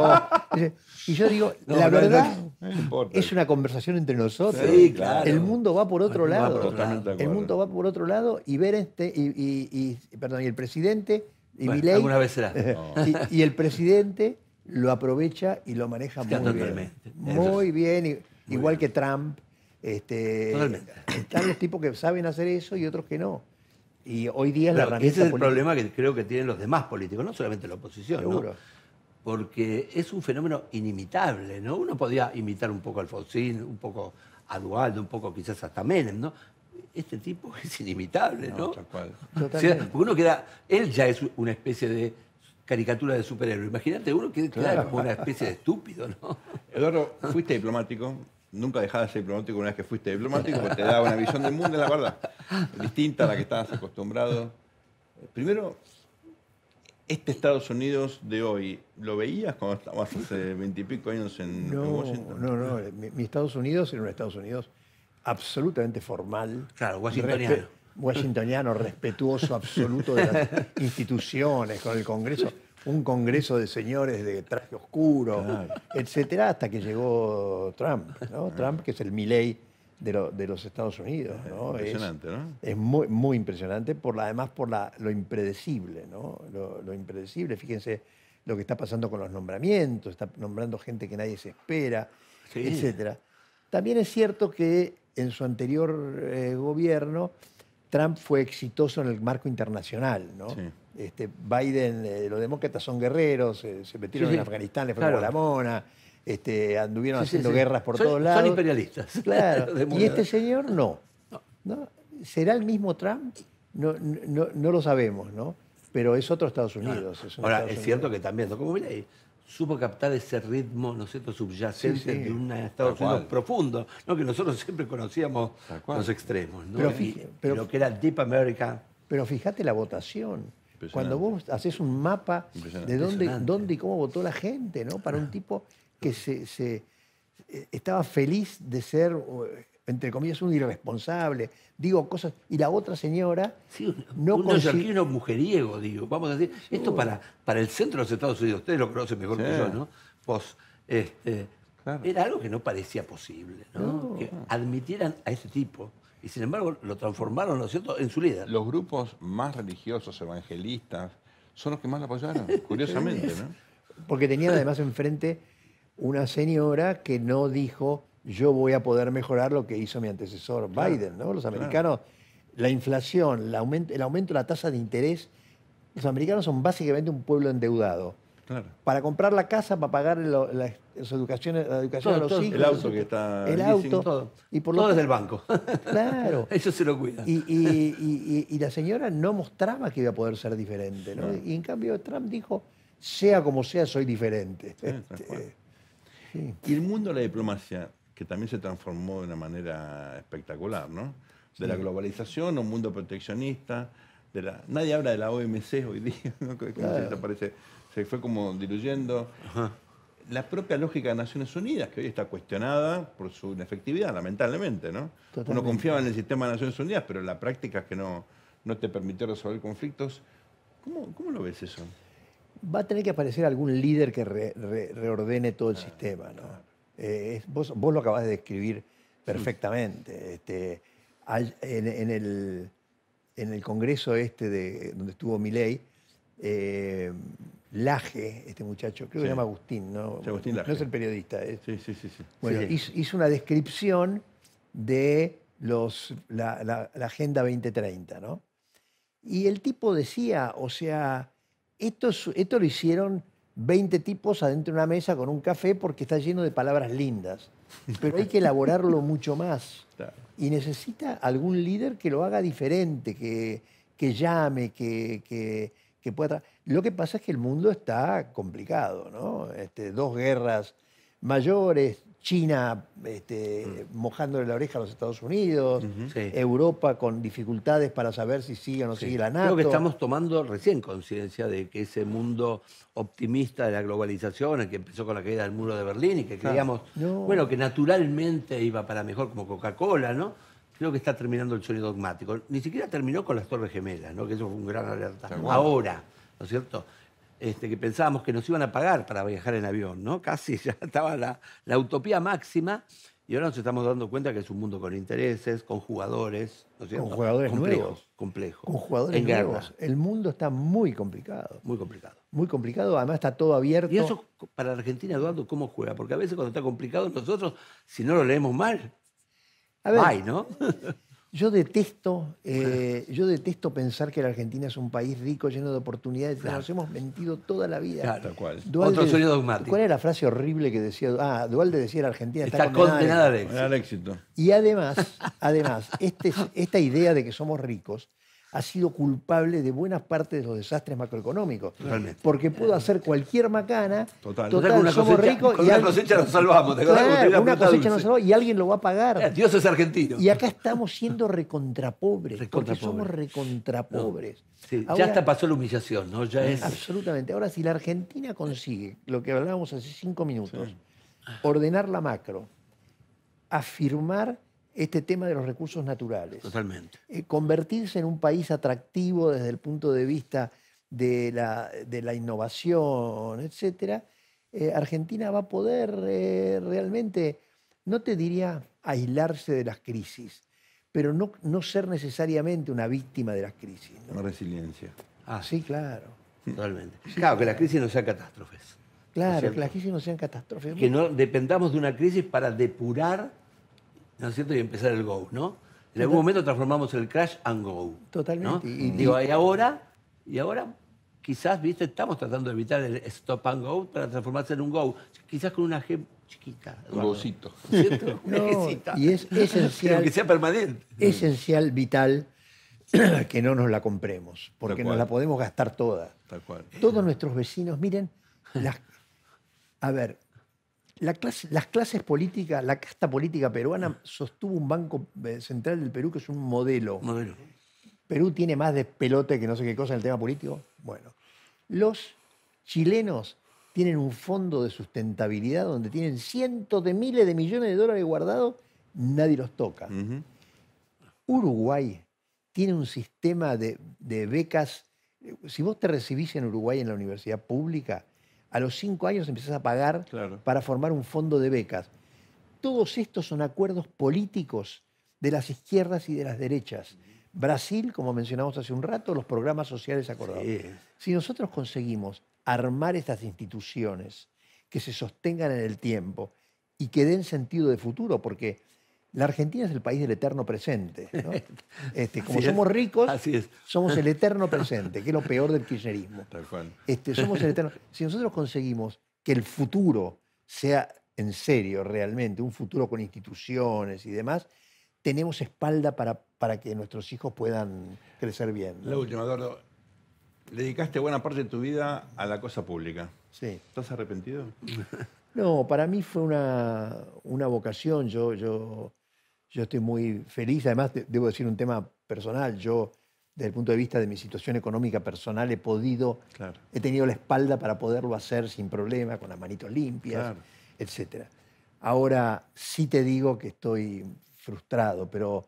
vos. Y yo digo, No, la no, verdad No importa. es una conversación entre nosotros. Sí, claro. El mundo va por otro El mundo va lado. por otro Totalmente de El acuerdo. mundo va por otro lado y ver y el presidente y Bueno, Milei alguna vez será. y el presidente lo aprovecha y lo maneja Sí, muy bien. totalmente. Muy bien, igual que Trump. Totalmente. Están los tipos que saben hacer eso y otros que no. Y hoy día es la Claro, herramienta ese es el política. problema que creo que tienen los demás políticos, no solamente la oposición, ¿no? Seguro. Porque es un fenómeno inimitable, ¿no? Uno podía imitar un poco a Alfonsín, un poco a Duhalde, un poco quizás hasta Menem, ¿no? Este tipo es inimitable, ¿no? Tal cual. O sea, Totalmente. porque uno queda, él ya es una especie de caricatura de superhéroe. Imagínate, uno queda como una especie de estúpido, ¿no? Eduardo, fuiste diplomático. Nunca dejás de ser diplomático una vez que fuiste diplomático, porque te da una visión del mundo, la verdad, distinta a la que estabas acostumbrado. Primero, Este Estados Unidos de hoy, ¿lo veías cuando estabas hace 20 y pico años en Washington? No. Mi Estados Unidos era un Estados Unidos absolutamente formal. Claro, washingtoniano. Washingtoniano, respetuoso absoluto de las instituciones, con el Congreso. Un Congreso de señores de traje oscuro, etcétera, hasta que llegó Trump, ¿no? Trump, que es el Milley de los Estados Unidos, ¿no? Impresionante, ¿no? Es muy, muy impresionante, además por lo impredecible, ¿no? Lo impredecible. Fíjense lo que está pasando con los nombramientos, está nombrando gente que nadie se espera, etcétera. También es cierto que en su anterior gobierno Trump fue exitoso en el marco internacional, ¿no? Sí. Biden, los demócratas son guerreros, se metieron en Afganistán, le fue como la mona, anduvieron haciendo guerras por todos lados. Son imperialistas. Claro. Y este señor no. ¿Será el mismo Trump? No lo sabemos, ¿no? Pero es otro Estados Unidos. Claro. Es un Ahora, Estados es cierto Unidos. que también, como Milley, supo captar ese ritmo, ¿no es cierto?, subyacente de un Estados Tal Unidos cual. profundo, ¿no? Que nosotros siempre conocíamos Tal cual. los extremos, ¿no? Pero y lo que era Deep America. Pero fíjate la votación. Impresionante. Cuando vos haces un mapa de Impresionante. dónde y cómo votó la gente, ¿no? Para un tipo que estaba feliz de ser, entre comillas, un irresponsable. Digo cosas. Y la otra señora Sí, no un consigue- neoyorquino mujeriego, digo. Vamos a decir, esto para el centro de los Estados Unidos, ustedes lo conocen mejor que yo, ¿no? Vos, Claro. era algo que no parecía posible, ¿no? Que admitieran a ese tipo. Y sin embargo lo transformaron, ¿no es cierto?, en su líder. Los grupos más religiosos, evangelistas, son los que más lo apoyaron, curiosamente, ¿no? Porque tenían además enfrente una señora que no dijo yo voy a poder mejorar lo que hizo mi antecesor Biden, ¿no? Los americanos, la inflación, el aumento de la tasa de interés, los americanos son básicamente un pueblo endeudado. Claro. Para comprar la casa, para pagar la educación a los Todo, hijos. el auto que está El leasing, auto. Todo, Y por todo lo desde el banco. Claro. Ellos se lo cuidan. Y la señora no mostraba que iba a poder ser diferente, ¿no? Y en cambio Trump dijo, sea como sea, soy diferente. tal cual. Y el mundo de la diplomacia, que también se transformó de una manera espectacular, ¿no? De la globalización, un mundo proteccionista, nadie habla de la OMC hoy día, ¿no? Se fue como diluyendo. La propia lógica de Naciones Unidas, que hoy está cuestionada por su inefectividad, lamentablemente, ¿no? Totalmente. Uno confiaba en el sistema de Naciones Unidas, pero la práctica es que no te permitió resolver conflictos. ¿Cómo lo ves eso? Va a tener que aparecer algún líder que reordene todo el sistema, ¿no? Vos lo acabás de describir perfectamente. En el Congreso donde estuvo Milei, Laje, este muchacho, creo que se llama Agustín, ¿no? Sí, Agustín Laje. No es el periodista. Sí. Bueno, hizo una descripción de la Agenda 2030, ¿no? Y el tipo decía, o sea, esto lo hicieron 20 tipos adentro de una mesa con un café porque está lleno de palabras lindas, pero hay que elaborarlo mucho más. Claro. Y necesita algún líder que lo haga diferente, que llame, que pueda... Lo que pasa es que el mundo está complicado, ¿no? 2 guerras mayores, China mojándole la oreja a los Estados Unidos, Sí. Europa con dificultades para saber si sigue o no sigue la NATO. Creo que estamos tomando recién conciencia de que ese mundo optimista de la globalización, el que empezó con la caída del muro de Berlín y que creíamos, bueno, que naturalmente iba para mejor como Coca-Cola, ¿no? Creo que está terminando el sueño dogmático. Ni siquiera terminó con las Torres Gemelas, ¿no? Que eso fue un gran alerta. Ahora, ¿no es cierto? Que pensábamos que nos iban a pagar para viajar en avión, ¿no? Casi ya estaba la utopía máxima y ahora nos estamos dando cuenta que es un mundo con intereses, con jugadores, ¿no es cierto? Con jugadores nuevos. Complejo. Con jugadores en nuevos. guerra. El mundo está muy complicado. Muy complicado. Muy complicado, además está todo abierto. Y eso para Argentina, Eduardo, ¿cómo juega? Porque a veces cuando está complicado nosotros, si no lo leemos mal, A ver, bye, ¿no? Yo detesto pensar que la Argentina es un país rico, lleno de oportunidades. Claro. Nos hemos mentido toda la vida. Claro. Tal cual. Otro sueño dogmático. ¿Cuál era la frase horrible que decía? Duhalde decía la Argentina Está condenada al Era éxito. el éxito. Y además esta idea de que somos ricos ha sido culpable de buena parte de los desastres macroeconómicos. Totalmente. Porque puedo hacer cualquier macana, Total. total, Con una somos cosecha- ricos con y una alguien- cosecha nos salvamos. ¿Te acordás cuando Claro, tenía una fruta cosecha dulce? nos salvó y alguien lo va a pagar. Dios es argentino. Y acá estamos siendo recontrapobres, porque Recontrapobres. somos recontrapobres. Sí, ya Ahora- hasta pasó la humillación, ¿no? Ya es... Absolutamente. Ahora, si la Argentina consigue, lo que hablábamos hace 5 minutos, ordenar la macro, afirmar este tema de los recursos naturales, Totalmente. convertirse en un país atractivo desde el punto de vista de la innovación, etcétera, Argentina va a poder realmente, no te diría aislarse de las crisis, pero no ser necesariamente una víctima de las crisis, ¿no? Una resiliencia. Ah, Sí, claro. totalmente. Claro, que la crisis no sea catástrofes. Claro, cierto? que las crisis no sean catástrofes. Que no dependamos de una crisis para depurar, ¿no es cierto? Y empezar el go, ¿no? En algún momento transformamos el crash and go. Totalmente. ¿no? Y- Digo, y ahora quizás, ¿viste? Estamos tratando de evitar el stop and go para transformarse en un go. Quizás con una G chiquita. Un Eduardo. gocito. ¿No es cierto? Una No, Gcita. y es Pero esencial, que sea permanente. esencial, vital, que no nos la compremos, porque Tal nos cual. la podemos gastar toda. Tal cual. Todos nuestros vecinos, miren, a ver, las clases políticas, la casta política peruana sostuvo un banco central del Perú que es un modelo. Modelo. Perú tiene más de pelote que no sé qué cosa en el tema político. Bueno, los chilenos tienen un fondo de sustentabilidad donde tienen cientos de miles de millones de dólares guardados, nadie los toca. Ujú. Uruguay tiene un sistema de becas. Si vos te recibís en Uruguay en la universidad pública, a los 5 años empezás a pagar Claro. para formar un fondo de becas. Todos estos son acuerdos políticos de las izquierdas y de las derechas. Brasil, como mencionamos hace un rato, los programas sociales acordados. Sí. Si nosotros conseguimos armar estas instituciones que se sostengan en el tiempo y que den sentido de futuro, porque la Argentina es el país del eterno presente, ¿no? Como Así somos es, ricos, así es. somos el eterno presente, que es lo peor del kirchnerismo. Tal cual. Somos el eterno. Si nosotros conseguimos que el futuro sea en serio, realmente, un futuro con instituciones y demás, tenemos espalda para que nuestros hijos puedan crecer bien, ¿no? La última, Eduardo. Dedicaste buena parte de tu vida a la cosa pública. Sí. ¿Estás arrepentido? No, para mí fue una vocación. Yo estoy muy feliz. Además, debo decir un tema personal. Yo, desde el punto de vista de mi situación económica personal, Claro. he tenido la espalda para poderlo hacer sin problema, con las manitos limpias, Claro. etc. Ahora sí te digo que estoy frustrado, pero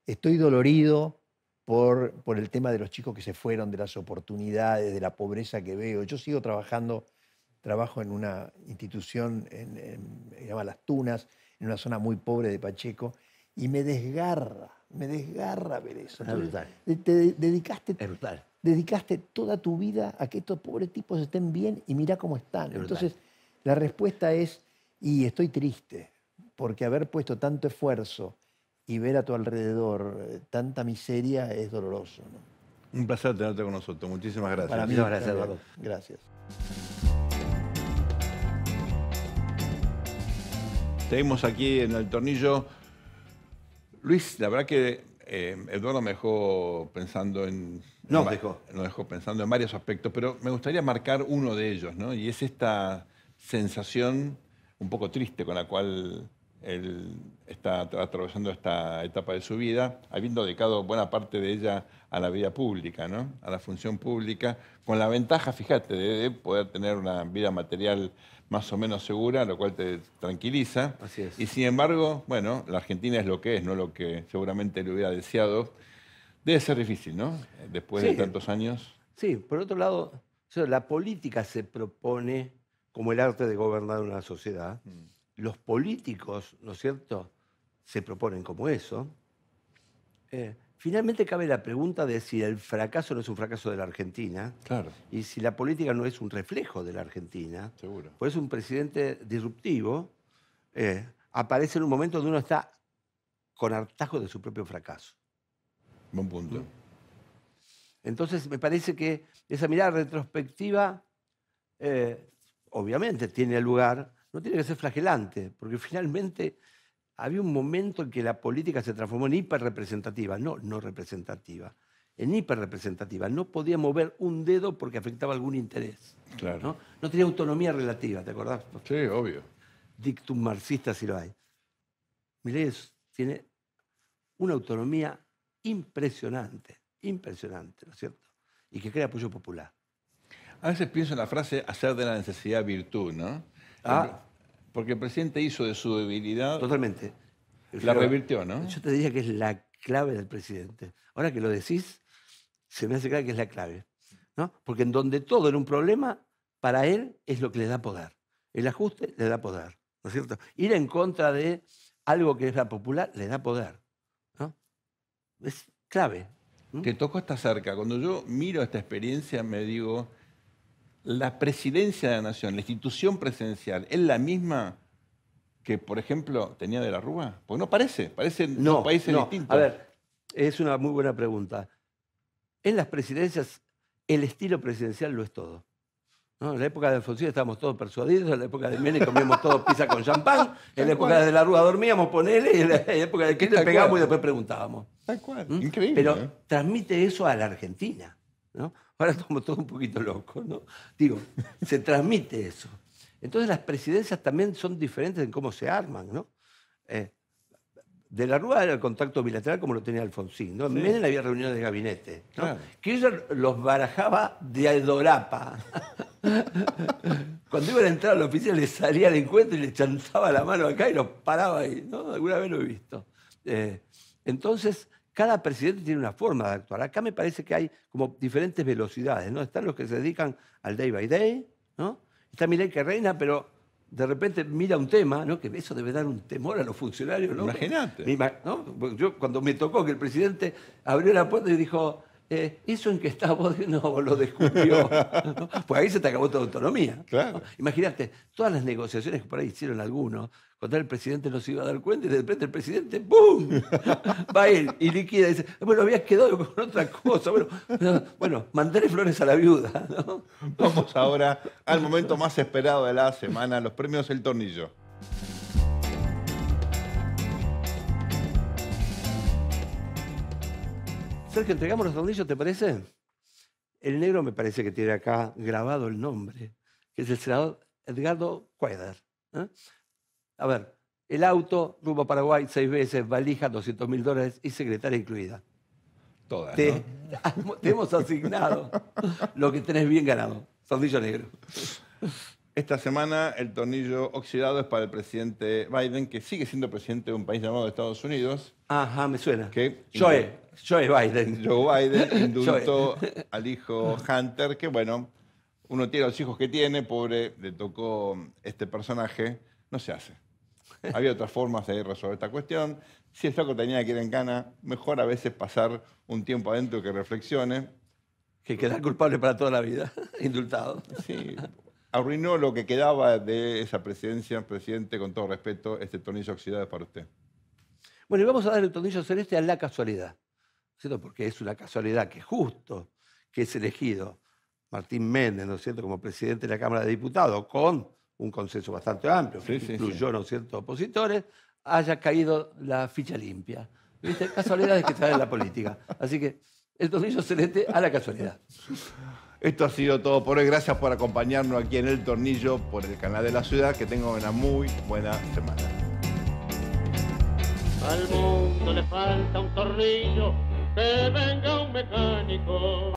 estoy dolorido por el tema de los chicos que se fueron, de las oportunidades, de la pobreza que veo. Yo sigo trabajo en una institución, se llama Las Tunas, en una zona muy pobre de Pacheco, y me desgarra ver eso. Es Entonces, brutal. te Es brutal. dedicaste toda tu vida a que estos pobres tipos estén bien y mirá cómo están. Es Entonces, la respuesta es, y estoy triste, porque haber puesto tanto esfuerzo y ver a tu alrededor tanta miseria es doloroso, ¿no? Un placer tenerte con nosotros. Muchísimas gracias. Para mí, Muchas gracias, también. Eduardo. Gracias. Seguimos aquí en el tornillo. Luis, la verdad que Eduardo me dejó pensando en... Nos dejó. Nos dejó pensando en varios aspectos, pero me gustaría marcar uno de ellos, ¿no? Y es esta sensación un poco triste con la cual él está atravesando esta etapa de su vida, habiendo dedicado buena parte de ella a la vida pública, ¿no? A la función pública, con la ventaja, fíjate, de poder tener una vida material más o menos segura, lo cual te tranquiliza. Así es. Y sin embargo, bueno, la Argentina es lo que es, no lo que seguramente le hubiera deseado. Debe ser difícil, ¿no? Después de Sí. tantos años. Sí, por otro lado, o sea, la política se propone como el arte de gobernar una sociedad. Los políticos, ¿no es cierto?, se proponen como eso. Finalmente cabe la pregunta de si el fracaso no es un fracaso de la Argentina Claro, y si la política no es un reflejo de la Argentina. seguro. Pues un presidente disruptivo aparece en un momento donde uno está con hartazgo de su propio fracaso. Buen punto. Entonces, me parece que esa mirada retrospectiva, obviamente, tiene lugar, no tiene que ser flagelante, porque finalmente había un momento en que la política se transformó en hiperrepresentativa, no representativa. en hiperrepresentativa. No podía mover un dedo porque afectaba algún interés. Claro. ¿No? No tenía autonomía relativa, ¿te acordás? Sí, obvio. Dictum marxista si lo hay. Milei tiene una autonomía impresionante, ¿no es cierto? Y que crea apoyo popular. A veces pienso en la frase hacer de la necesidad virtud, ¿no? Porque el presidente hizo de su debilidad... Totalmente. La revirtió, ¿no? Yo te diría que es la clave del presidente. Ahora que lo decís, se me hace claro que es la clave, ¿no? Porque en donde todo era un problema, para él es lo que le da poder. El ajuste le da poder, ¿no es cierto? Ir en contra de algo que es la popular le da poder, ¿no? Es clave. Te tocó estar cerca. Cuando yo miro esta experiencia, me digo, la presidencia de la nación, la institución presidencial, ¿es la misma que, por ejemplo, tenía de la Rúa? Porque no parece, parecen dos países distintos. A ver, es una muy buena pregunta. En las presidencias, el estilo presidencial lo es todo. ¿No? En la época de Alfonsín estábamos todos persuadidos, en la época de Menem comíamos todos pizza con champán, en la época de la Rúa dormíamos, ponele, y en la época de Kirchner pegábamos y después preguntábamos. Tal cual, increíble. Pero transmite eso a la Argentina, ¿no? Ahora estamos todos un poquito locos, ¿no? Digo, se transmite eso. Entonces las presidencias también son diferentes en cómo se arman, ¿no? De la Rúa era el contacto bilateral como lo tenía Alfonsín, ¿no? En Menem había reuniones de gabinete, ¿no? Claro. Kirchner los barajaba de aldorapa. Cuando iban a entrar a la oficina les salía al encuentro y le chanzaba la mano acá y los paraba ahí, ¿no? Alguna vez lo he visto. Entonces, cada presidente tiene una forma de actuar. Acá me parece que hay como diferentes velocidades, ¿no? Están los que se dedican al day by day, ¿no? Está Milei que reina, pero de repente mira un tema, ¿no? Que eso debe dar un temor a los funcionarios, ¿no? Imagínate. ¿No? Yo cuando me tocó que el presidente abrió la puerta y dijo, ¿eso en qué está vos? No, lo descubrió. ¿No? Pues ahí se te acabó toda autonomía. Claro. ¿No? Imagínate, todas las negociaciones que por ahí hicieron algunos, cuando el presidente no se iba a dar cuenta y de repente el presidente, ¡pum! Va a ir y liquida y dice, bueno, habías quedado con otra cosa. Bueno, mandarle flores a la viuda, ¿no? Vamos ahora al momento más esperado de la semana, los premios El Tornillo. Sergio, entregamos los tornillos, ¿te parece? El negro me parece que tiene acá grabado el nombre, que es el senador Edgardo Cuadra. A ver, el auto, rumbo a Paraguay 6 veces, valija, $200.000 y secretaria incluida. Todas, Te ¿no? hemos asignado lo que tenés bien ganado, tornillo negro. Esta semana el tornillo oxidado es para el presidente Biden, que sigue siendo presidente de un país llamado Estados Unidos. Ajá, me suena. Joe Biden. Joe Biden indultó al hijo Hunter, que bueno, uno tiene los hijos que tiene, pobre, le tocó este personaje, no se hace. Había otras formas de resolver esta cuestión. Si el flaco tenía que ir en cana, mejor a veces pasar un tiempo adentro que reflexione. Que queda culpable para toda la vida, indultado. Sí, arruinó lo que quedaba de esa presidencia. Presidente, con todo respeto, este tornillo oxidado es para usted. Bueno, y vamos a dar el tornillo celeste a la casualidad, ¿cierto? Porque es una casualidad que justo que es elegido Martín Méndez, ¿no es cierto?, como presidente de la Cámara de Diputados, con un consenso bastante amplio, que incluyó, ¿no es cierto?, opositores, haya caído la ficha limpia. ¿Viste? Casualidades que se dan en la política. Así que el tornillo celeste a la casualidad. Esto ha sido todo por hoy. Gracias por acompañarnos aquí en El Tornillo por el canal de la ciudad. Que tengan una muy buena semana. Al mundo le falta un tornillo, que venga un mecánico.